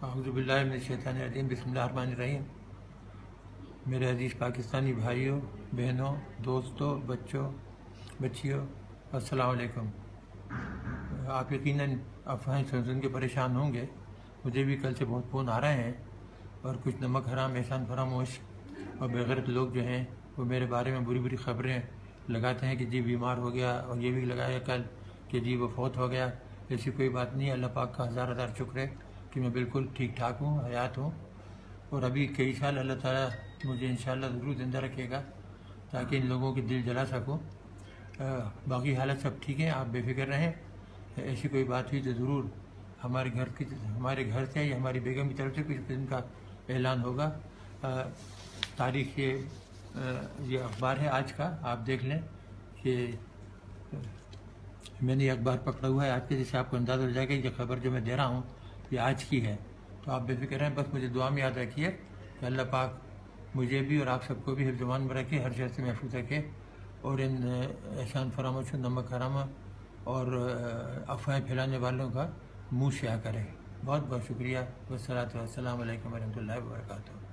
اعوذ باللہ من الشیطان الرجیم، بسم اللہ الرحمن الرحیم۔ میرے عزیز پاکستانی بھائیوں، بہنوں، دوستوں، بچیوں، السلام علیکم۔ آپ یقیناً افواہیں سن کے پریشان ہوں گے، مجھے بھی کل سے بہت فون آ رہے ہیں، اور کچھ نمک حرام احسان فراموش اور بغیرت لوگ جو ہیں وہ میرے بارے میں بری خبریں لگاتے ہیں کہ جی بیمار ہو گیا، اور یہ بھی لگایا کل کہ جی وہ فوت ہو گیا۔ ایسی کوئی بات نہیں ہے، اللہ پاک کا ہزار شکر ہے کہ میں بالکل ٹھیک ٹھاک ہوں، حیات ہوں، اور ابھی کئی سال اللہ تعالیٰ مجھے انشاءاللہ ضرور زندہ رکھے گا تاکہ ان لوگوں کے دل جلا سکوں۔ باقی حالت سب ٹھیک ہے، آپ بے فکر رہیں۔ ایسی کوئی بات ہوئی تو ضرور ہمارے گھر سے یا ہماری بیگم کی طرف سے کچھ قسم کا اعلان ہوگا۔ تاریخ یہ اخبار ہے آج کا، آپ دیکھ لیں کہ میں نے یہ اخبار پکڑا ہوا ہے آج کے، جس سے آپ کو اندازہ ہو جائے گا یہ خبر جو میں دے رہا ہوں یہ آج کی ہے۔ تو آپ بے فکر ہیں، بس مجھے دعا میں یاد رکھیے کہ اللہ پاک مجھے بھی اور آپ سب کو بھی حفظ امان میں رکھے، ہر شر سے محفوظ رکھے، اور ان احسان فراموش، نمک حرام اور افواہیں پھیلانے والوں کا منہ سیاہ کرے۔ بہت بہت شکریہ۔ والصلاۃ والسلام علیکم ورحمۃ اللہ وبرکاتہ۔